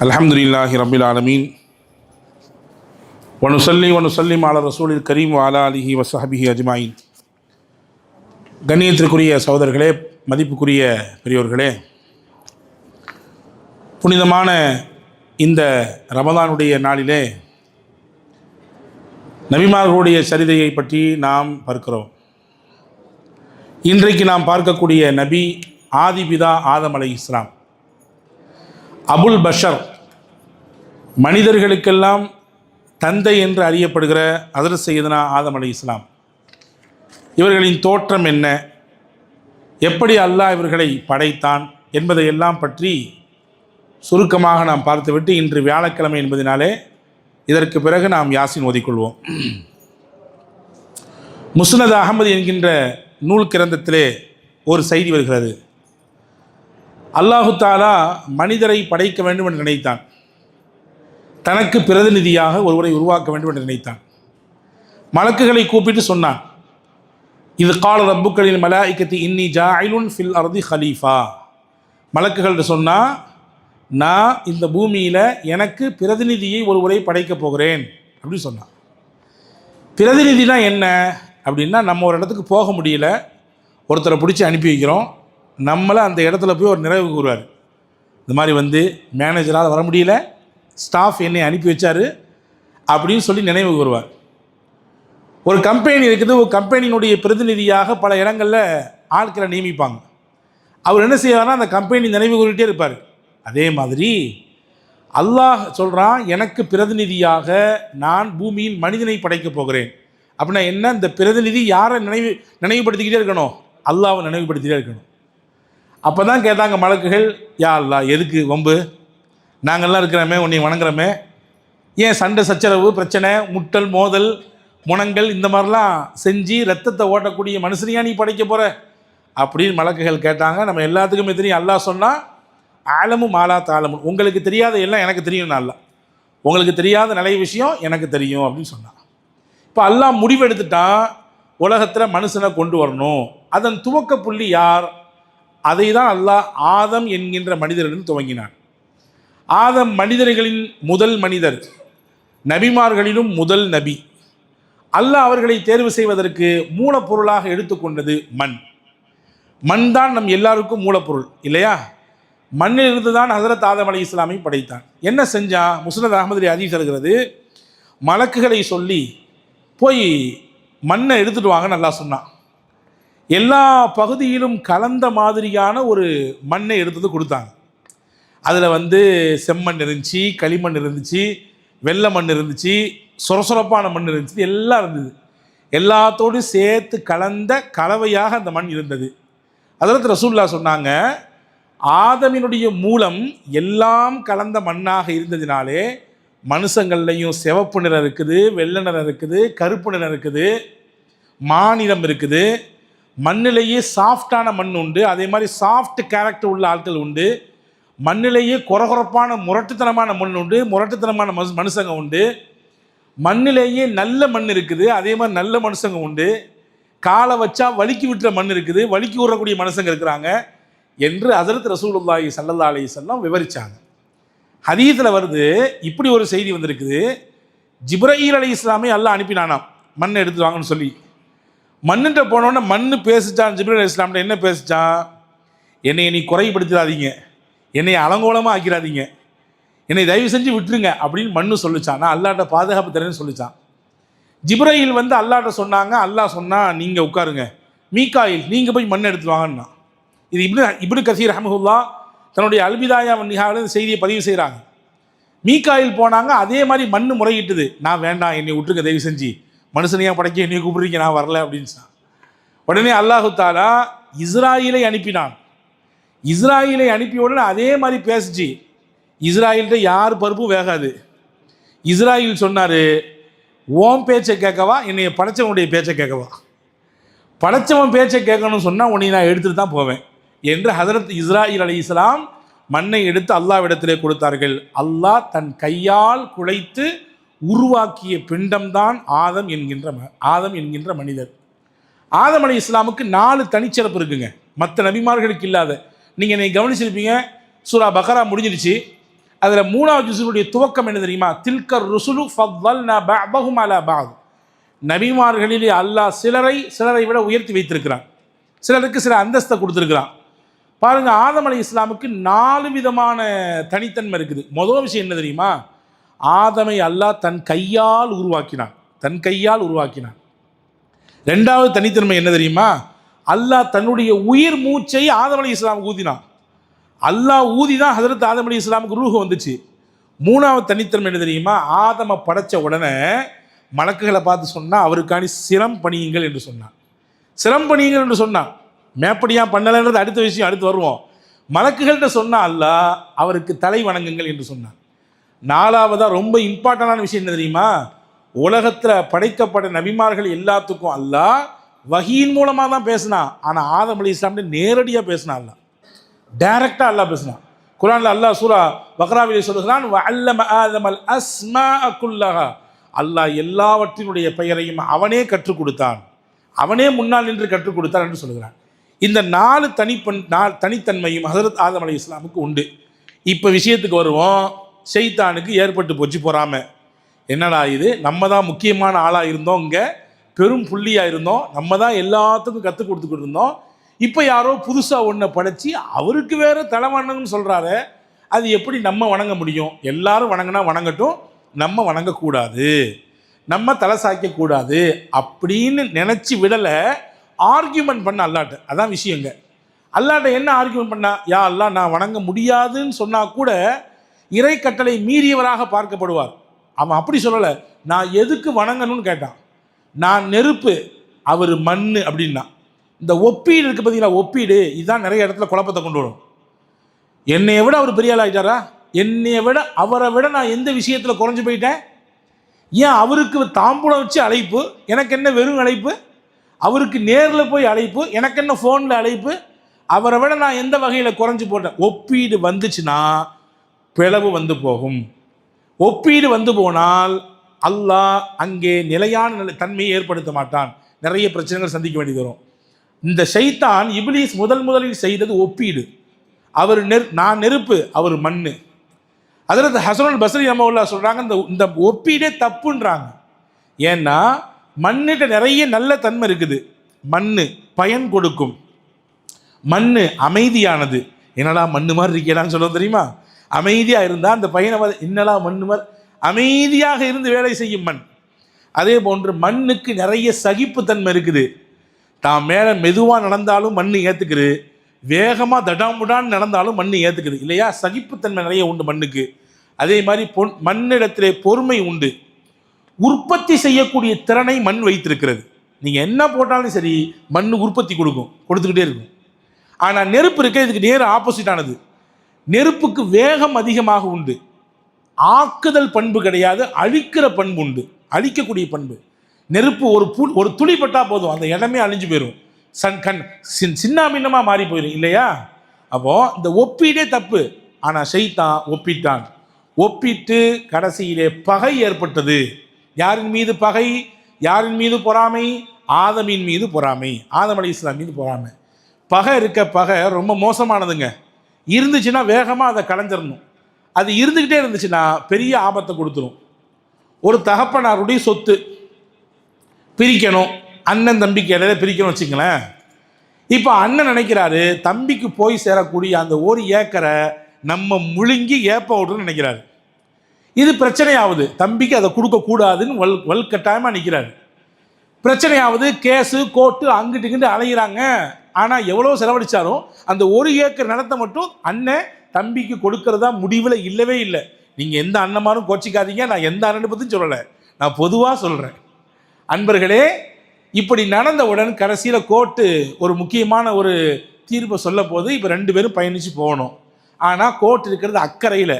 அல்ஹம்துலில்லாஹி ரப்பில் ஆலமீன் வனுசல்லி வனுசல்லிம் அலா ரசூலில் கரீம் வஅலா ஆலிஹி வஸஹ்பிஹி அஜ்மாயின். கண்ணியத்திற்குரிய சகோதரர்களே, மதிப்புக்குரிய பெரியோர்களே, புனிதமான இந்த ரமதானுடைய நாளிலே நபிமார்களுடைய சரிதையை பற்றி நாம் பார்க்கிறோம். இன்றைக்கு நாம் பார்க்கக்கூடிய நபி ஆதிபிதா ஆதம் அலைஹிஸ்ஸலாம், அபுல் பஷர், மனிதர்களுக்கெல்லாம் தந்தை என்று அறியப்படுகிற ஹஜ்ரத் சையதுனா ஆதம் அலைஹிஸ்ஸலாம். இவர்களின் தோற்றம் என்ன, எப்படி அல்லாஹ் இவர்களை படைத்தான் என்பதையெல்லாம் பற்றி சுருக்கமாக நாம் பார்த்துவிட்டு இன்று வியாழக்கிழமை என்பதனாலே இதற்கு பிறகு நாம் யாசின் ஓதிக்கொள்வோம். முஸ்னத் அஹமது என்கின்ற நூல் கிரந்தத்திலே ஒரு செய்தி வருகிறது. அல்லாஹு தாலா மனிதரை படைக்க வேண்டும் என்று நினைத்தான். தனக்கு பிரதிநிதியாக ஒருவரை உருவாக்க வேண்டும் என்று நினைத்தான். மலக்குகளை கூப்பிட்டு சொன்னான், இது கால ரப்புக்களின் மலாயிக்கத்தி இன்னி ஜாயிலுன் ஃபில் அர்தி ஹலீஃபா. மலக்குகள்கிட்ட சொன்னால், நான் இந்த பூமியில் எனக்கு பிரதிநிதியை ஒருவரை படைக்கப் போகிறேன் அப்படின்னு சொன்னான். பிரதிநிதினா என்ன அப்படின்னா, நம்ம ஒரு இடத்துக்கு போக முடியல, ஒருத்தரை பிடிச்சி அனுப்பி வைக்கிறோம், நம்மளை அந்த இடத்துல போய் ஒரு நிறைவு கூறுவார். இந்த மாதிரி மேனேஜரால் வர முடியல, ஸ்டாஃப் என்னை அனுப்பி வச்சார் அப்படின்னு சொல்லி நினைவு கூறுவார். ஒரு கம்பெனி இருக்குது, ஒரு கம்பெனியினுடைய பிரதிநிதியாக பல இடங்களில் ஆட்களை நியமிப்பாங்க. அவர் என்ன செய்வார்னா அந்த கம்பெனி நினைவு கூறிகிட்டே இருப்பார். அதே மாதிரி அல்லாஹ் சொல்கிறான், எனக்கு பிரதிநிதியாக நான் பூமியில் மனிதனை படைக்கப் போகிறேன். அப்படின்னா என்ன, இந்த பிரதிநிதி யாரை நினைவுபடுத்திக்கிட்டே இருக்கணும்? அல்லாஹ்வை நினைவுபடுத்திகிட்டே இருக்கணும். அப்போ தான் கேட்டாங்க மலக்குகள், யா அல்லாஹ், எதுக்கு வம்பு? நாங்கள்லாம் இருக்கிறோமே, உன்னை வணங்குறோமே, ஏன் சண்டை சச்சரவு பிரச்சனை முட்டல் மோதல் முனங்கள் இந்த மாதிரிலாம் செஞ்சு ரத்தத்தை ஓட்டக்கூடிய மனுஷனையா நீ படைக்க போகிற அப்படின்னு மலக்குகள் கேட்டாங்க. நம்ம எல்லாத்துக்குமே தெரியும், அல்லாஹ் சொன்னால் ஆலமும் மாலா தாலமும், உங்களுக்கு தெரியாத எல்லாம் எனக்கு தெரியும், அல்ல உங்களுக்கு தெரியாத நிறைய விஷயம் எனக்கு தெரியும் அப்படின்னு சொன்னான். இப்போ அல்லாஹ் முடிவெடுத்துட்டான், உலகத்தில் மனுஷனை கொண்டு வரணும். அதன் துவக்க புள்ளி யார்? அதை தான் அல்லாஹ் ஆதம் என்கின்ற மனிதரிடம் துவங்கினான். ஆதம் மனிதர்களின் முதல் மனிதர், நபிமார்களிலும் முதல் நபி. அல்லாஹ் அவர்களை தேர்வு செய்வதற்கு மூலப்பொருளாக எடுத்துக்கொண்டது மண். மண் தான் நம் எல்லாருக்கும் மூலப்பொருள் இல்லையா? மண்ணில் இருந்து தான் ஹஜ்ரத் ஆதம் அலைஹிஸ்ஸலாமை படைத்தான். என்ன செஞ்சான்? முஸ்னத் அஹமது ஹதீஸ் இருக்கிறது, மலக்குகளை சொல்லி போய் மண்ணை எடுத்துட்டு வாங்க நல்லா சொன்னான். எல்லா பகுதியிலும் கலந்த மாதிரியான ஒரு மண்ணை எடுத்தது கொடுத்தாங்க. அதில் செம்மண் இருந்துச்சு, களிமண் இருந்துச்சு, வெள்ளை மண் இருந்துச்சு, சொரசொரப்பான மண் இருந்துச்சு, எல்லாம் இருந்தது. எல்லாத்தோடு சேர்த்து கலந்த கலவையாக அந்த மண் இருந்தது. அதில் ரசூலுல்லாஹ் சொன்னாங்க, ஆதமினுடைய மூலம் எல்லாம் கலந்த மண்ணாக இருந்ததினாலே மனுஷங்கள்லையும் சிவப்பு நிறம் இருக்குது, வெள்ளை நிறம் இருக்குது, கருப்பு நிறம் இருக்குது, மாநிலம் இருக்குது. மண்ணிலேயே சாஃப்டான மண் உண்டு, அதே மாதிரி சாஃப்ட் கேரக்டர் உள்ள ஆட்கள் உண்டு. மண்ணிலேயே குறகுறப்பான முரட்டுத்தனமான மண் உண்டு, முரட்டுத்தனமான மனுஷங்க உண்டு. மண்ணிலேயே நல்ல மண் இருக்குது, அதே மாதிரி நல்ல மனுஷங்க உண்டு. காலை வச்சா வலிக்கி விட்டுற மண் இருக்குது, வலிக்கி விடக்கூடிய மனுஷங்க இருக்கிறாங்க என்று ஹஜ்ரத் ரசூலுல்லாஹி ஸல்லல்லாஹு அலைஹி வஸல்லம் விவரித்தாங்க. ஹதீஸில் வருது, இப்படி ஒரு செய்தி வந்திருக்குது. ஜிப்ரஈல் அலைஹிஸ்ஸலாமை அல்லாஹ் அனுப்பினானாம் மண்ணை எடுத்து வாங்கன்னு சொல்லி. மண்ணுகிட்ட போனோன்னே மண் பேசிச்சான். ஜிப்ரீல் அலைஹிஸ்ஸலாம்கிட்ட என்ன பேசிச்சான்? என்னை நீ குறைப்படுத்திடாதீங்க, என்னை அலங்கோலமாக ஆக்கிறாதீங்க, என்னை தயவு செஞ்சு விட்டுருங்க அப்படின்னு மண்ணு சொல்லிச்சான். நான் அல்லாட்ட பாதுகாப்பு தரேன்னு சொல்லிச்சான். ஜிப்ரீல் அல்லாட்ட சொன்னாங்க. அல்லாஹ் சொன்னால், நீங்கள் உட்காருங்க, மீகாயில் நீங்கள் போய் மண் எடுத்து வாங்கன்னா. இது இப்னு கசீர் ரஹ்மத்துல்லாஹ் தன்னுடைய அல்பிதாயா வன்னிஹாவில் இந்த செய்தியை பதிவு செய்கிறாங்க. மீகாயில் போனாங்க, அதே மாதிரி மண் முறையிட்டுது. நான் வேண்டாம், என்னை விட்டுருங்க தயவு செஞ்சு, மனுஷனையாக படைக்க என்னை கூப்பிடுறீங்க, நான் வரல அப்படின்னு சொன்னான். உடனே அல்லாஹு தாலா இஸ்ராயீலை அனுப்பினான். இஸ்ராயீலை அனுப்பிய உடனே அதே மாதிரி பேசிச்சு. இஸ்ராயீல்கிட்ட யார் பருப்பும் வேகாது. இஸ்ராயீல் சொன்னார், ஓம் பேச்சை கேட்கவா, என்னை படைச்சவனுடைய பேச்சை கேட்கவா? படைச்சவன் பேச்சை கேட்கணும்னு சொன்னால் உன்னை நான் எடுத்துகிட்டு தான் போவேன் என்று ஹஜ்ரத் இஸ்ராயீல் அலைஹிஸ்ஸலாம் மண்ணை எடுத்து அல்லாஹ்விடத்திலே கொடுத்தார்கள். அல்லாஹ் தன் கையால் குழைத்து உருவாக்கிய பிண்டம்தான் ஆதம் என்கின்ற மனிதர். ஆதம் அலைஹிஸ்ஸலாமுக்கு 4 தனிச்சிறப்பு இருக்குங்க, மற்ற நபிமார்களுக்கு இல்லாத. நீங்கள் என்னை கவனிச்சிருப்பீங்க, சூரா பக்ரா முடிஞ்சிருச்சு. அதில் 3வது ஜுஸுடைய துவக்கம் என்ன தெரியுமா? தில்கர் ருசுலு ஃபவ்வல்னா பஅதஹும் அலா பஅத். நபிமார்களிலே அல்லாஹ் சிலரை விட உயர்த்தி வைத்திருக்கிறான், சிலருக்கு சில அந்தஸ்தை கொடுத்துருக்கிறான். பாருங்க, ஆதம் அலைஹிஸ்ஸலாமுக்கு 4 விதமான தனித்தன்மை இருக்குது. முதல் விஷயம் என்ன தெரியுமா? ஆதமை அல்லாஹ் தன் கையால் உருவாக்கினான். 2வது தனித்தன்மை என்ன தெரியுமா? அல்லாஹ் தன்னுடைய உயிர் மூச்சை ஆதம் அலைஹிஸ்ஸலாமுக்கு ஊதினான். அல்லாஹ் ஊதி தான் ஹதரத் ஆதம் அலைஹிஸ்ஸலாமுக்கு ரூஹ் வந்துச்சு. 3வது தனித்தன்மை என்ன தெரியுமா? ஆதமை படைச்ச உடனே மலக்குகளை பார்த்து சொன்னால் அவருக்காண்டி சிரம் பணியுங்கள் என்று சொன்னான். சிரம் பணியுங்கள் என்று சொன்னான். மேப்படியாக பண்ணலைன்றது அடுத்த விஷயம், அடுத்து வருவோம். மலக்குகள்கிட்ட சொன்னால் அல்லாஹ் அவருக்கு தலை வணங்குங்கள் என்று சொன்னான். 4வதாக ரொம்ப இம்பார்ட்டண்டான விஷயம் என்ன தெரியுமா? உலகத்தில் படைக்கப்பட்ட நபிமார்கள் எல்லாத்துக்கும் அல்லாஹ் வஹீயின் மூலமாக தான் பேசினான். ஆனால் ஆதம் அலைஹிஸ்ஸலாம்கிட்ட நேரடியாக பேசினான். அல்லாஹ் டைரக்டாக அல்லாஹ் பேசினான். குர்ஆனில் அல்லாஹ் சூரா பக்ராவிலே சொல்லுகிறான், வஅல்லம ஆதமல் அஸ்மாஅ குல்லஹா. அல்லாஹ் எல்லாவற்றினுடைய பெயரையும் அவனே கற்றுக் கொடுத்தான், அவனே முன்னால் நின்று கற்றுக் கொடுத்தான் என்று சொல்கிறான். இந்த 4 தனித்தன்மையும் ஹஸரத் ஆதம் அலைஹிஸ்ஸலாமுக்கு உண்டு. இப்போ விஷயத்துக்கு வருவோம். ஷைத்தானுக்கு ஏற்பட்டு போச்சு பொறாமை. என்னடா இது, நம்ம தான் முக்கியமான ஆளாக இருந்தோம், இங்கே பெரும் புள்ளியாக இருந்தோம், நம்ம தான் எல்லாத்துக்கும் கற்றுக் கொடுத்துக்கிட்டு இருந்தோம். இப்போ யாரோ புதுசாக ஒன்றை படைச்சி அவருக்கு வேறு தலை வணங்கன்னு சொல்கிறாரு. அது எப்படி நம்ம வணங்க முடியும்? எல்லாரும் வணங்கினா வணங்கட்டும், நம்ம வணங்கக்கூடாது, நம்ம தலை சாய்க்கக்கூடாது அப்படின்னு நினச்சி விடலை. ஆர்கியூமெண்ட் பண்ண அல்லாட்ட. அதான் விஷயங்க. அல்லாட்ட என்ன ஆர்கியூமெண்ட் பண்ணா? யா அல்லா, நான் வணங்க முடியாதுன்னு சொன்னால் கூட இறை கட்டளை மீறியவராக பார்க்கப்படுவார். அவன் அப்படி சொல்லலை. நான் எதுக்கு வணங்கணும்னு கேட்டான். நான் நெருப்பு, அவர் மண் அப்படின்னா. இந்த ஒப்பீடு இருக்குது பார்த்தீங்களா, ஒப்பீடு இதுதான் நிறைய இடத்துல குழப்பத்தை கொண்டு வரும். என்னையை விட அவர் பெரிய ஆள் ஆகிட்டாரா? என்னையை விட அவரை விட நான் எந்த விஷயத்தில் குறைஞ்சி போயிட்டேன்? ஏன் அவருக்கு தாம்பூலம் வச்சு அழைப்பு, எனக்கு என்ன வெறும் அழைப்பு? அவருக்கு நேரில் போய் அழைப்பு, எனக்கு என்ன ஃபோனில் அழைப்பு? அவரை விட நான் எந்த வகையில் குறைஞ்சி போட்டேன்? ஒப்பீடு வந்துச்சுன்னா பிளவு வந்து போகும். ஒப்பீடு வந்து போனால் அல்லாஹ் அங்கே நிலையான தன்மையை ஏற்படுத்த மாட்டான். நிறைய பிரச்சனைகள் சந்திக்க வேண்டியது வரும். இந்த ஷைத்தான் இப்லீஸ் முதலில் செய்தது ஒப்பீடு. அவர் நான் நெருப்பு, அவர் மண். ஹஸரத் ஹஸனுல் பஸ்ரி ரஹ்மத்துல்லாஹி சொல்கிறாங்க, இந்த ஒப்பீடே தப்புன்றாங்க. ஏன்னா மண்ணிட்ட நிறைய நல்ல தன்மை இருக்குது. மண் பயன் கொடுக்கும், மண் அமைதியானது. என்னடா மண் மாதிரி இருக்கேடான்னு சொல்ல தெரியுமா? அமைதியாக இருந்தால் அந்த பையனை என்னடா மண் மாதிரி அமைதியாக இருந்து வேலை செய்யும் மண். அதே போன்று மண்ணுக்கு நிறைய சகிப்புத்தன்மை இருக்குது. தான் மேலே மெதுவாக நடந்தாலும் மண் ஏற்றுக்குது, வேகமாக தடாமுடான்னு நடந்தாலும் மண் ஏற்றுக்குது இல்லையா? சகிப்புத்தன்மை நிறைய உண்டு மண்ணுக்கு. அதே மாதிரி மண்ணிடத்திலே பொறுமை உண்டு. உற்பத்தி செய்யக்கூடிய திறனை மண் வைத்திருக்கிறது. நீங்கள் என்ன போட்டாலும் சரி மண் உற்பத்தி கொடுத்துக்கிட்டே இருக்கும். ஆனால் நெருப்பு இருக்க இதுக்கு நேர் ஆப்போசிட்டானது. நெருப்புக்கு வேகம் அதிகமாக உண்டு, ஆக்குதல் பண்பு கிடையாது, அழிக்கிற பண்பு உண்டு, அழிக்கக்கூடிய பண்பு. நெருப்பு ஒரு துளி பட்டால் போதும், அந்த இடமே அழிஞ்சு போயிடும், சின்ன பின்னமாக மாறி போயிடும் இல்லையா? அப்போது இந்த ஒப்பீடே தப்பு. ஆனால் ஷைத்தான் ஒப்பிட்டான். ஒப்பிட்டு கடைசியிலே பகை ஏற்பட்டது. யாரின் மீது பகை? யாரின் மீது பொறாமை? ஆதமின் மீது பொறாமை, ஆதம் அலைஹிஸ்ஸலாம் மீது பொறாமை. பகை இருக்க பகை ரொம்ப மோசமானதுங்க. இருந்துச்சுன்னா வேகமாக அதை கலைஞ்சிடணும். அது இருந்துக்கிட்டே இருந்துச்சுன்னா பெரிய ஆபத்தை கொடுத்துரும். ஒரு தகப்பனாருடைய சொத்து பிரிக்கணும், அண்ணன் தம்பிக்கு இடையில பிரிக்கணும் வச்சுங்களேன். இப்போ அண்ணன் நினைக்கிறாரு தம்பிக்கு போய் சேரக்கூடிய அந்த 1 ஏக்கரை நம்ம முழுங்கி ஏப்ப விட்டுன்னு நினைக்கிறாரு. இது பிரச்சனையாவது, தம்பிக்கு அதை கொடுக்கக்கூடாதுன்னு வல்கட்டாயமாக நிற்கிறாரு. பிரச்சனையாவது, கேஸு கோர்ட்டு அங்கிட்டு இங்கிட்டு அலைகிறாங்க. ஆனால் எவ்வளோ செலவழித்தாலும் அந்த 1 ஏக்கர் நிலத்தை மட்டும் அண்ணன் தம்பிக்கு கொடுக்கறதா முடிவில் இல்லவே இல்லை. நீங்கள் எந்த அண்ணமாரும் கோச்சிக்காதீங்க, நான் எந்த அண்ணனை பற்றியும் சொல்லலை, நான் பொதுவாக சொல்கிறேன். அன்பர்களே, இப்படி நடந்தவுடன் கடைசியில் கோர்ட்டு ஒரு முக்கியமான ஒரு தீர்ப்பை சொல்ல போது இப்போ 2 பேரும் பயணித்து போகணும். ஆனால் கோர்ட் இருக்கிறது அக்கறையில்.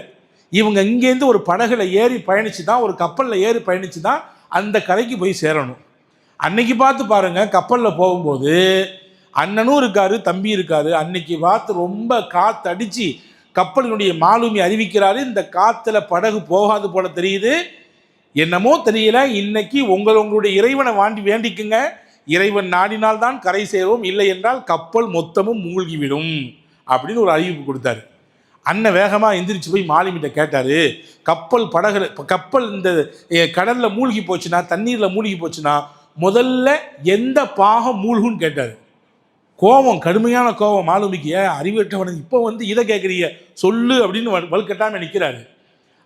இவங்க இங்கேருந்து ஒரு படகுல ஏறி பயணித்து தான், ஒரு கப்பலில் ஏறி பயணித்து தான் அந்த கரைக்கு போய் சேரணும். அன்னைக்கு பார்த்து பாருங்கள், கப்பலில் போகும்போது அண்ணனும் இருக்காரு, தம்பி இருக்காரு. அன்னைக்கு பார்த்து ரொம்ப காற்று அடித்து கப்பலினுடைய மாலுமி அறிவிக்கிறாரு, இந்த காற்றுல படகு போகாது போல தெரியுது, என்னமோ தெரியல, இன்னைக்கு உங்களுடைய இறைவனை வேண்டிக்குங்க, இறைவன் நாடினால்தான் கரை சேரும், இல்லை என்றால் கப்பல் மொத்தமும் மூழ்கிவிடும் அப்படின்னு ஒரு அறிவிப்பு கொடுத்தாரு. அண்ணன் வேகமாக எந்திரிச்சு போய் மாலுமிட்ட கேட்டார், கப்பல் இந்த கடலில் மூழ்கி போச்சுன்னா, தண்ணீரில் மூழ்கி போச்சுன்னா முதல்ல எந்த பாகம் மூழ்குன்னு கேட்டார். கோபம், கடுமையான கோபம் மாலுமிக்கு. அறிவற்றவன் இப்போ இதை கேட்குறீங்க சொல்லு அப்படின்னு வலுக்கட்டாமல் நிற்கிறாரு.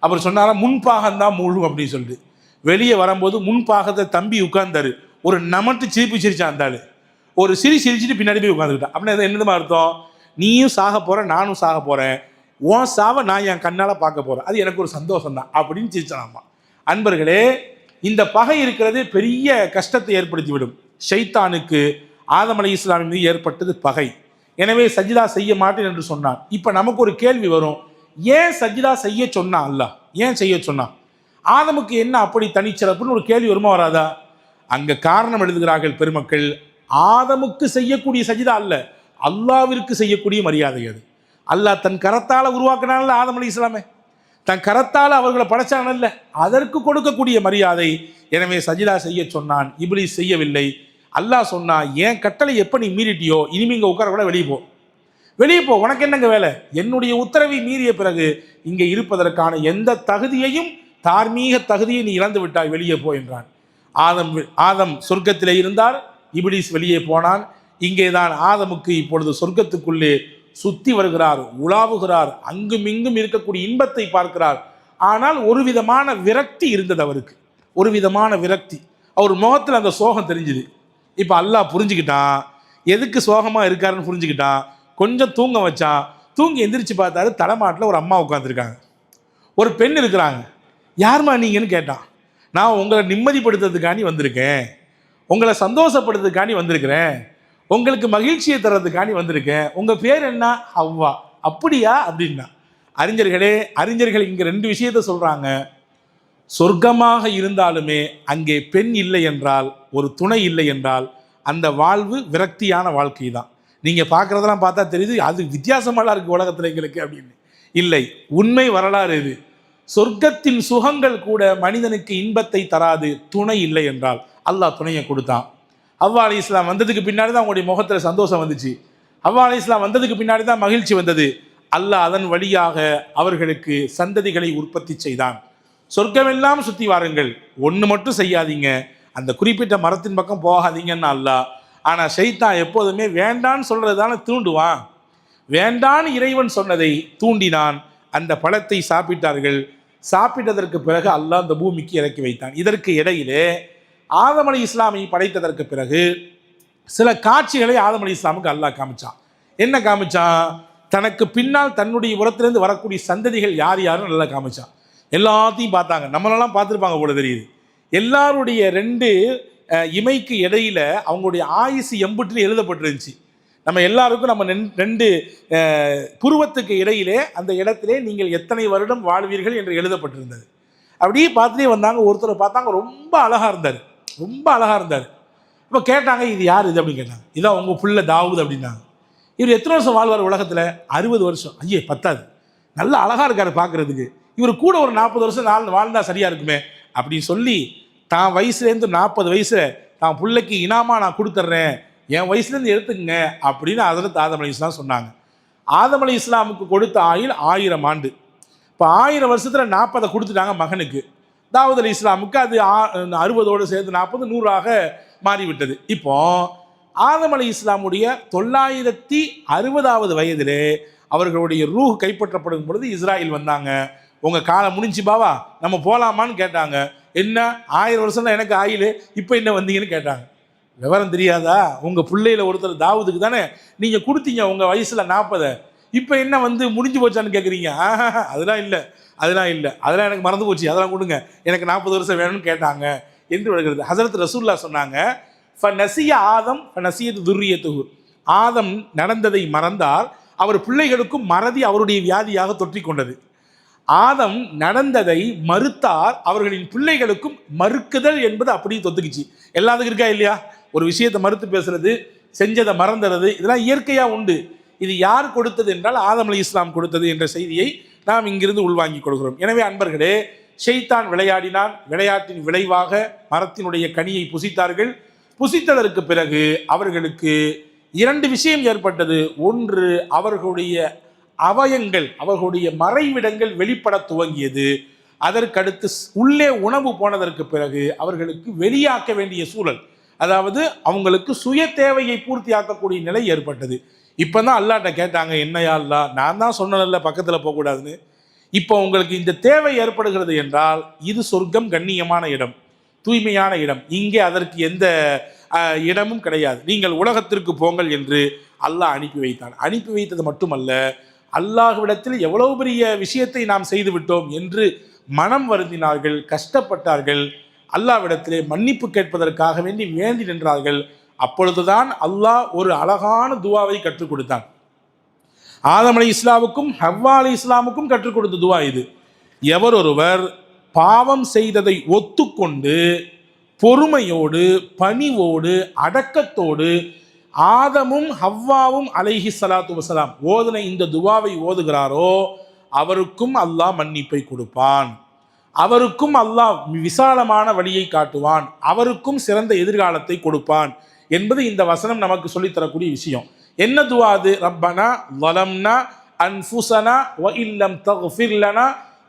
அப்புறம் சொன்னாரா, முன்பாகம்தான் மூழ்கும் அப்படின்னு சொல்லிட்டு வெளியே வரும்போது முன்பாகத்தை தம்பி உட்கார்ந்தாரு. ஒரு நமட்டு சிரிப்பு சிரிச்சான் இருந்தாலும் ஒரு சிரிச்சுட்டு பின்னாடி போய் உட்காந்துக்கிட்டான். அப்படின்னா என்னதுமா அர்த்தம்? நீயும் சாக போற, நானும் சாக போறேன், உன் சாவை நான் என் கண்ணால் பார்க்க போறேன், அது எனக்கு ஒரு சந்தோஷம் தான் அப்படின்னு சிரிச்சானாமா. அன்பர்களே, இந்த பகை இருக்கிறது பெரிய கஷ்டத்தை ஏற்படுத்திவிடும். ஷைத்தானுக்கு ஆதம் அலைஹிஸ்ஸலாம் மீது ஏற்பட்டது பகை. எனவே சஜிதா செய்ய மாட்டேன் என்று சொன்னான். இப்போ நமக்கு ஒரு கேள்வி வரும், ஏன் சஜிதா செய்ய சொன்னான் அல்லாஹ்? ஏன் செய்ய சொன்னான்? ஆதமுக்கு என்ன அப்படி தனிச்சிறப்புன்னு ஒரு கேள்வி வருமா வராதா? அங்க காரணம் எழுதுகிறார்கள் பெருமக்கள். ஆதமுக்கு செய்யக்கூடிய சஜிதா அல்ல, அல்லாவிற்கு செய்யக்கூடிய மரியாதை அது. அல்லாஹ் தன் கரத்தால் உருவாக்கினான்ல ஆதம் அலைஹிஸ்ஸலாமே, தன் கரத்தால் அவர்களை படைச்சானல்ல, அதற்கு கொடுக்கக்கூடிய மரியாதை. எனவே சஜிதா செய்ய சொன்னான். இப்லீஸ் செய்யவில்லை. அல்லாஹ் சொன்னா, ஏன் கட்டளை எப்போ நீ மீறிட்டியோ இனிமே இங்கே உட்கார கூட வெளியே போ, உனக்கு என்னங்க வேலை? என்னுடைய உத்தரவை மீறிய பிறகு இங்கே இருப்பதற்கான எந்த தகுதியையும், தார்மீக தகுதியை நீ இழந்து விட்டாய், வெளியே போ என்றான். ஆதம் சொர்க்கத்திலே இருந்தார், இப்லீஸ் வெளியே போனான். இங்கேதான் ஆதமுக்கு இப்பொழுது சொர்க்கத்துக்குள்ளே சுத்தி வருகிறார், உலாவுகிறார், அங்கும் இங்கும் இருக்கக்கூடிய இன்பத்தை பார்க்கிறார். ஆனால் ஒரு விதமான விரக்தி இருந்தது அவருக்கு, ஒரு விதமான விரக்தி. அவர் முகத்தில் அந்த சோகம் தெரிஞ்சுது. இப்போ அல்லாஹ் புரிஞ்சுக்கிட்டான், எதுக்கு சோகமாக இருக்காருன்னு புரிஞ்சுக்கிட்டான். கொஞ்சம் தூங்க வச்சான். தூங்கி எந்திரிச்சு பார்த்தாரு, தலைமாட்டில் ஒரு அம்மா உட்காந்துருக்காங்க, ஒரு பெண் இருக்கிறாங்க. யாருமா நீங்கன்னு கேட்டான். நான் உங்களை நிம்மதிப்படுத்துறதுக்காண்டி வந்திருக்கேன், உங்களை சந்தோஷப்படுத்துறதுக்காண்டி வந்திருக்கிறேன், உங்களுக்கு மகிழ்ச்சியை தர்றதுக்காண்டி வந்திருக்கேன், உங்கள் பேர் என்ன? ஹவ்வா. அப்படியா அப்படின்னா. அறிஞர்கள் இங்கே 2 விஷயத்தை சொல்கிறாங்க. சொர்க்கமாக இருந்தாலுமே அங்கே பெண் இல்லை என்றால், ஒரு துணை இல்லை என்றால், அந்த வாழ்வு விரக்தியான வாழ்க்கை தான். நீங்கள் பார்க்குறதெல்லாம் பார்த்தா தெரியுது அது வித்தியாசமாக இருக்குது உலகத்தில் எங்களுக்கு அப்படின்னு. இல்லை, உண்மை வரலாறு இது. சொர்க்கத்தின் சுகங்கள் கூட மனிதனுக்கு இன்பத்தை தராது துணை இல்லை என்றால். அல்லாஹ் துணையை கொடுத்தான். ஹவ்வா அலைஹிஸ்ஸலாம் வந்ததுக்கு பின்னாடி தான் அவங்களுடைய முகத்தில் சந்தோஷம் வந்துச்சு. ஹவ்வா அலைஹிஸ்ஸலாம் வந்ததுக்கு பின்னாடி தான் மகிழ்ச்சி வந்தது. அல்லாஹ் அதன் வழியாக அவர்களுக்கு சந்ததிகளை உற்பத்தி செய்தான். சொர்க்கமெல்லாம் சுற்றி வாருங்கள், ஒன்று மட்டும் செய்யாதீங்க, அந்த குறிப்பிட்ட மரத்தின் பக்கம் போகாதீங்கன்னு அல்லாஹ். ஆனால் ஷைத்தான் எப்போதுமே வேண்டான்னு சொல்கிறது தானே தூண்டுவான். வேண்டான்னு இறைவன் சொன்னதை தூண்டினான். அந்த பழத்தை சாப்பிட்டார்கள். சாப்பிட்டதற்கு பிறகு அல்லாஹ் அந்த பூமிக்கு இறக்கி வைத்தான். இதற்கு இடையிலே ஆதம் அலைஹிஸ்ஸலாமை படைத்ததற்கு பிறகு சில காட்சிகளை ஆதம் அலைஹிஸ்ஸலாமுக்கு அல்லாஹ் காமிச்சான். என்ன காமிச்சான்? தனக்கு பின்னால் தன்னுடைய உரத்திலிருந்து வரக்கூடிய சந்ததிகள் யார் யாருன்னு நல்லா காமிச்சான். எல்லாத்தையும் பார்த்தாங்க. நம்மளெல்லாம் பார்த்துருப்பாங்க போல தெரியுது. எல்லாருடைய 2 இமைக்கு இடையில அவங்களுடைய ஆயுசு எம்புட்டுன்னு எழுதப்பட்டிருந்துச்சு. நம்ம எல்லாருக்கும் நம்ம 2 புருவத்துக்கு இடையிலே அந்த இடத்திலே நீங்கள் எத்தனை வருடம் வாழ்வீர்கள் என்று எழுதப்பட்டிருந்தது. அப்படியே பார்த்துட்டே வந்தாங்க. ஒருத்தரை பார்த்தாங்க, ரொம்ப அழகாக இருந்தார். இப்போ கேட்டாங்க, இது யார் இது அப்படின்னு கேட்டாங்க. இதான் உங்கள் புள்ள தாவூத் அப்படின்னாங்க. இவர் எத்தனை வருஷம் வாழ்வார் உலகத்தில்? 60 வருஷம். ஐயே பத்தாது, நல்ல அழகாக இருக்கார் பார்க்குறதுக்கு, இவர் கூட ஒரு 40 வருஷம் வாழ்ந்தால் சரியாக இருக்குமே அப்படின்னு சொல்லி தான் வயசுலேருந்து 40 வயசில் தான் பிள்ளைக்கு இனாமாக நான் கொடுத்துட்றேன், என் வயசுலேருந்து எடுத்துக்கங்க அப்படின்னு ஹஜ்ரத் ஆதம் அலைஹிஸ்ஸலாம் சொன்னாங்க. ஆதம் அலைஹிஸ்ஸலாமுக்கு கொடுத்த ஆயுள் 1000 ஆண்டு. இப்போ 1000 வருஷத்தில் 40 கொடுத்துட்டாங்க மகனுக்கு. தாவூத் அலைஹிஸ்ஸலாமுக்கு அது 60ஓடு சேர்த்து 40 100ஆக மாறிவிட்டது. இப்போ ஆதம் அலைஹிஸ்ஸலாமுடைய 960வது வயதிலே அவர்களுடைய ரூஹ் கைப்பற்றப்படும் பொழுது இஸ்ராயில் வந்தாங்க. உங்கள் காலம் முடிஞ்சு பாவா, நம்ம போகலாமான்னு கேட்டாங்க. என்ன 1000 வருஷம் தான் எனக்கு ஆயுள், இப்போ என்ன வந்தீங்கன்னு கேட்டாங்க. விவரம் தெரியாதா? உங்கள் பிள்ளையில ஒருத்தர் தாவூதுக்கு தானே நீங்கள் கொடுத்தீங்க உங்கள் வயசில் 40, இப்போ என்ன முடிஞ்சு போச்சான்னு கேட்குறீங்க? அதெல்லாம் இல்லை, அதெல்லாம் எனக்கு மறந்து போச்சு, அதெல்லாம் கொடுங்க, எனக்கு 40 வருஷம் வேணும்னு கேட்டாங்க என்று வருகிறது. ஹஸரத் ரசூலுல்லாஹ் சொன்னாங்க, ஃபநசிய ஆதம் ஃபநசியது துர்ரியத்துஹு. ஆதம் நடந்ததை மறந்தால் அவர் பிள்ளைகளுக்கும் மறதி அவருடைய வியாதியாக தொற்றிக்கொண்டது. ஆதம் நடந்ததை மறுத்தார், அவர்களின் பிள்ளைகளுக்கும் மறுக்குதல் என்பது அப்படியே தொத்துக்குச்சு. எல்லாத்துக்கும் இருக்கா இல்லையா? ஒரு விஷயத்தை மறுத்து பேசுறது, செஞ்சதை மறந்துறது, இதெல்லாம் இயற்கையாக உண்டு. இது யார் கொடுத்தது என்றால் ஆதம் அலைஹிஸ்ஸலாம் கொடுத்தது என்ற செய்தியை நாம் இங்கிருந்து உள்வாங்கிக் கொள்கிறோம். எனவே அன்பர்களே, ஷைத்தான் விளையாடினான். விளையாட்டின் விளைவாக மரத்தினுடைய கனியை புசித்தார்கள். புசித்ததற்கு பிறகு அவர்களுக்கு 2 விஷயம் ஏற்பட்டது. ஒன்று, அவர்களுடைய அவயங்கள் அவர்களுடைய மறைவிடங்கள் வெளிப்பட துவங்கியது. அதற்கடுத்து உள்ளே உணவு போனதற்கு பிறகு அவர்களுக்கு வெளியாக்க வேண்டிய சூழல், அதாவது அவங்களுக்கு சுய தேவையை பூர்த்தி ஆக்கக்கூடிய நிலை ஏற்பட்டது. இப்போ தான் அல்லாட்ட கேட்டாங்க, என்னையா அல்லா, நான் தான் சொன்னதில்ல பக்கத்தில் போகக்கூடாதுன்னு. இப்போ உங்களுக்கு இந்த தேவை ஏற்படுகிறது என்றால் இது சொர்க்கம், கண்ணியமான இடம், தூய்மையான இடம், இங்கே அதற்கு எந்த இடமும் கிடையாது, நீங்கள் உலகத்திற்கு போங்கள் என்று அல்லாஹ் அனுப்பி வைத்தான். அனுப்பி வைத்தது மட்டுமல்ல, அல்லாஹ்விடத்தில் எவ்வளவு பெரிய விஷயத்தை நாம் செய்து விட்டோம் என்று மனம் வருந்தினார்கள், கஷ்டப்பட்டார்கள், அல்லாஹ்விடத்திலே மன்னிப்பு கேட்பதற்காக வேண்டி நின்றார்கள். அப்பொழுதுதான் அல்லாஹ் ஒரு அழகான துவாவை கற்றுக் கொடுத்தான். ஆதம் அலை இஸ்லாமுக்கும் ஹவ்வா அலை இஸ்லாமுக்கும் கற்றுக் கொடுத்த துவா இது. எவர் ஒருவர் பாவம் செய்ததை ஒத்துக்கொண்டு பொறுமையோடு பணிவோடு அடக்கத்தோடு ஆதமும் ஹவ்வாவும் அலைஹி ஸலாத்து வஸலாம் ஓதுன இந்த துவாவை ஓதுகிறாரோ அவருக்கும் அல்லாஹ் மன்னிப்பை கொடுப்பான், அவருக்கும் அல்லாஹ் விசாலமான வழியை காட்டுவான், அவருக்கும் சிறந்த எதிர்காலத்தை கொடுப்பான் என்பது இந்த வசனம் நமக்கு சொல்லித்தரக்கூடிய விஷயம். என்ன துவா அது? ரப்பனா ஸலம்னா அன்ஃபுஸனா வ இல்லம் தக்ஃபிர் லனா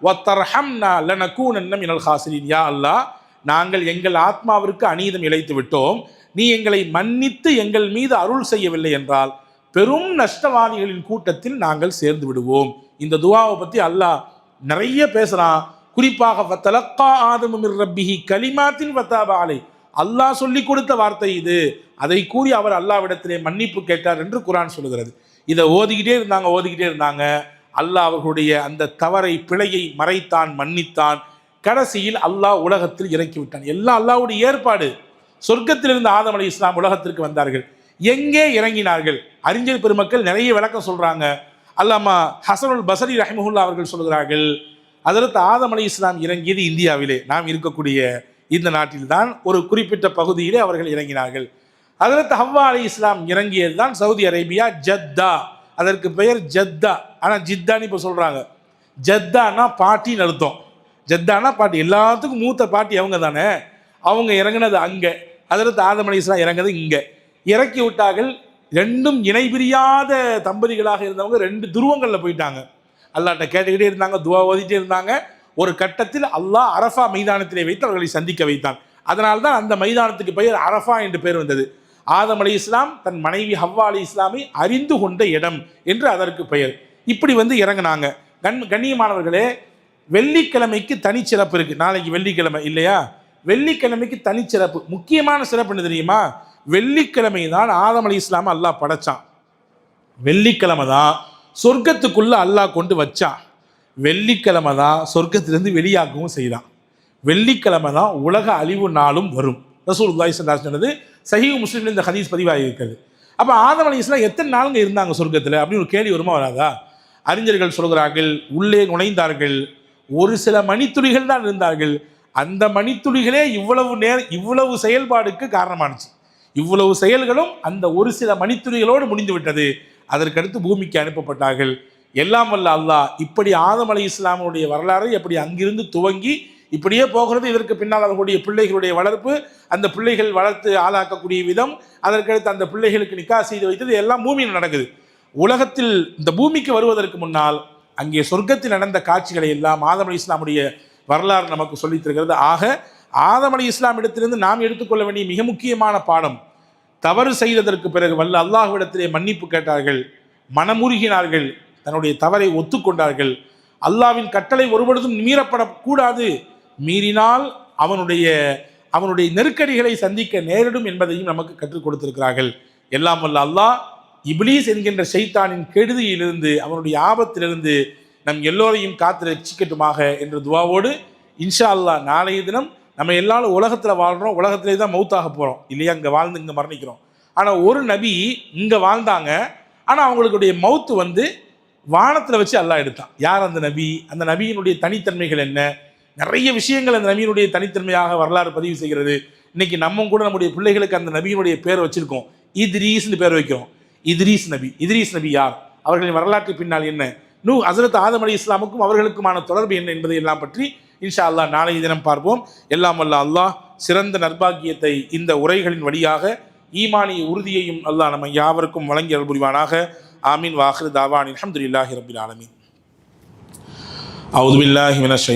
வ தர்ஹம்னா லனகூனன்ன மினல் ஹாசிரீன். யா அல்லாஹ், நாங்கள் எங்கள் ஆத்மாவிற்கு அநீதம் இழைத்து விட்டோம், நீ எங்களை மன்னித்து எங்கள் மீது அருள் செய்யவில்லை என்றால் பெரும் நஷ்டவாதிகளின் கூட்டத்தில் நாங்கள் சேர்ந்து விடுவோம். இந்த துவாவை பற்றி அல்லாஹ் நிறைய பேசுகிறான். குறிப்பாக ஃபதலக்கா ஆதமு மிர் ரப்பிஹி கலிமாத்தின் ஃபதாப அலைஹி, அல்லாஹ் சொல்லி கொடுத்த வார்த்தை இது, அதை கூறி அவர் அல்லாஹ்விடத்திலே மன்னிப்பு கேட்டார் என்று குர்ஆன் சொல்லுகிறது. இதை ஓதிக்கிட்டே இருந்தாங்க. அல்லாஹ் அவர்களுடைய அந்த தவறை பிழையை மறைத்தான், மன்னித்தான். கடைசியில் அல்லாஹ் உலகத்தில் இறக்கி விட்டான். எல்லாம் அல்லாஹ்வுடைய ஏற்பாடு. சொர்க்கத்திலிருந்து ஆதம் அலை இஸ்லாம் உலகத்திற்கு வந்தார்கள். எங்கே இறங்கினார்கள்? அறிஞர் பெருமக்கள் நிறைய விளக்கம் சொல்றாங்க. அல்லாமா ஹசனுல் பஸரி ரஹிமஹுல்லா அவர்கள் சொல்கிறார்கள், ஹஜ்ரத் ஆதம் அலை இஸ்லாம் இறங்கியது இந்தியாவிலே, நாம் இருக்கக்கூடிய இந்த நாட்டில்தான் ஒரு குறிப்பிட்ட பகுதியிலே அவர்கள் இறங்கினார்கள். ஹஜ்ரத் ஹவ்வா அலை இஸ்லாம் இறங்கியது தான் சவுதி அரேபியா, ஜத்தா, அதற்கு பெயர் ஜத்தா. ஆனால் ஜித்தான்னு இப்போ சொல்கிறாங்க. ஜத்தானா பாட்டின்னு அர்த்தம். ஜத்தானா பாட்டி, எல்லாத்துக்கும் மூத்த பாட்டி அவங்க தானே. அவங்க இறங்கினது அங்கே, ஹஜ்ரத் ஆதம் அலை இஸ்லாம் இறங்கினது இங்கே. இறக்கி விட்டார்கள். ரெண்டும் இணை பிரியாத தம்பதிகளாக இருந்தவங்க ரெண்டு துருவங்களில் போயிட்டாங்க. அல்லாஹ்ட்ட கேட்டுக்கிட்டே இருந்தாங்க, துவா ஓதிட்டே இருந்தாங்க. ஒரு கட்டத்தில் அல்லாஹ் அரஃபா மைதானத்திலே வைத்து அவர்களை சந்திக்க வைத்தான். அதனால்தான் அந்த மைதானத்துக்கு பெயர் அரஃபா என்று பெயர் வந்தது. ஆதம் அலை இஸ்லாம் தன் மனைவி ஹவ்வா அலை இஸ்லாமை அறிந்து கொண்ட இடம் என்று அதற்கு பெயர். இப்படி இறங்கினாங்க. கண்ணியமானவர்களே, வெள்ளிக்கிழமைக்கு தனிச்சிறப்பு இருக்கு. நாளைக்கு வெள்ளிக்கிழமை இல்லையா? வெள்ளிக்கிழமைக்கு தனிச்சிறப்பு. முக்கியமான சிறப்பு என்ன தெரியுமா? வெள்ளிக்கிழமை தான் ஆதம் அலை இஸ்லாம் அல்லாஹ் படைச்சான். வெள்ளிக்கிழமை தான் சொர்க்கத்துக்குள்ள அல்லாஹ் கொண்டு வச்சான். வெள்ளிக்கிழமை தான் சொர்க்கத்திலிருந்து வெளியாகவும் செய்தான். வெள்ளிக்கிழமை தான் உலக அழிவு நாளும் வரும். ரசூலுல்லாஹி ஸல்லல்லாஹு அலைஹி வஸல்லம் சொன்னது சஹீஹ் முஸ்லிம்ல இந்த ஹதீஸ் பதிவாகி இருக்கிறது. அப்போ ஆதம் அலை இஸ்லாம் எத்தனை நாளுங்க இருந்தாங்க சொர்க்கத்தில் அப்படின்னு ஒரு கேள்வி வருமா வராதா? அறிஞர்கள் சொல்கிறார்கள், உள்ளே நுழைந்தார்கள், ஒரு சில மணித்துளிகள் தான் இருந்தார்கள். அந்த மணித்துளிகளே இவ்வளவு செயல்பாடுக்கு காரணமானுச்சு. இவ்வளவு செயல்களும் அந்த ஒரு சில மணித்துளிகளோடு முடிந்து விட்டது. அதற்கடுத்து பூமிக்கு அனுப்பப்பட்டார்கள். எல்லாம் வல்ல அல்லாஹ் இப்படி ஆதம் அலை இஸ்லாமுடைய வரலாறு எப்படி அங்கிருந்து துவங்கி இப்படியே போகிறது. இதற்கு பின்னால் அவர்களுடைய பிள்ளைகளுடைய வளர்ப்பு, அந்த பிள்ளைகள் வளர்த்து ஆளாக்கக்கூடிய விதம், அதற்கடுத்து அந்த பிள்ளைகளுக்கு நிக்கா செய்து வைத்தது எல்லாம் பூமியில் நடக்குது. உலகத்தில் இந்த பூமிக்கு வருவதற்கு முன்னால் அங்கே சொர்க்கத்தில் நடந்த காட்சிகளை எல்லாம் ஆதம் அலை இஸ்லாமுடைய வரலாறு நமக்கு சொல்லித் தருகிறது. ஆக ஆதம் அலை இஸ்லாம் இடத்திலிருந்து நாம் எடுத்துக்கொள்ள வேண்டிய மிக முக்கியமான பாடம், தவறு செய்ததற்கு பிறகு வல்ல அல்லாஹ்விடத்திலே மன்னிப்பு கேட்டார்கள், மனமுருகினார்கள், தன்னுடைய தவறை ஒத்துக்கொண்டார்கள். அல்லாஹ்வின் கட்டளை ஒருபொழுதும் மீறப்படக்கூடாது, மீறினால் அவனுடைய நெருக்கடிகளை சந்திக்க நேரிடும் என்பதையும் நமக்கு கற்றுக் கொடுத்திருக்கிறார்கள். எல்லாம் வல்ல அல்லாஹ் இப்லீஸ் என்கின்ற ஷைத்தானின் கெடுதியிலிருந்து, அவனுடைய ஆபத்திலிருந்து நம் எல்லோரையும் காத்து ரட்சிக்கட்டுமாக என்ற துவாவோடு இன்ஷா அல்லாஹ் நாளைய தினம் நம்ம எல்லாரும் உலகத்தில் வாழ்கிறோம், உலகத்திலே தான் மௌத்தாக போகிறோம் இல்லையா? இங்கே வாழ்ந்து இங்கே மரணிக்கிறோம். ஆனால் ஒரு நபி இங்கே வாழ்ந்தாங்க, ஆனால் அவங்களுடைய மௌத்து வானத்தில் வச்சு அல்லாஹ் எடுத்தான். யார் அந்த நபி? அந்த நபியினுடைய தனித்தன்மைகள் என்ன? நிறைய விஷயங்கள் அந்த நபியினுடைய தனித்தன்மையாக வரலாறு பதிவு செய்கிறது. இன்னைக்கு நம்ம கூட நம்முடைய பிள்ளைகளுக்கு அந்த நபியினுடைய பேர் வச்சிருக்கோம், இத்ரீஸ்னு பேர் வைக்கிறோம். இத்ரீஸ் நபி யார்? அவர்களின் வரலாற்று பின்னால் என்ன? ஹஜ்ரத் ஆதம் அலை இஸ்லாமுக்கும் அவர்களுக்குமான தொடர்பு என்ன என்பதை எல்லாம் பற்றி இன்ஷா அல்லாஹ் நாளைய தினம் பார்ப்போம். எல்லாம் வல்ல அல்லாஹ் சிறந்த நற்பாக்கியத்தை இந்த உரைகளின் வழியாக ஈமானிய உறுதியையும் அல்லாஹ் நம்ம யாவருக்கும் வழங்கி அருள் புரிவானாக. ஆமீன். வாஹிரு தாவானின் அல்ஹம்துலில்லாஹி ரப்பில் ஆலமீன். அவுது பில்லாஹி மினஷ்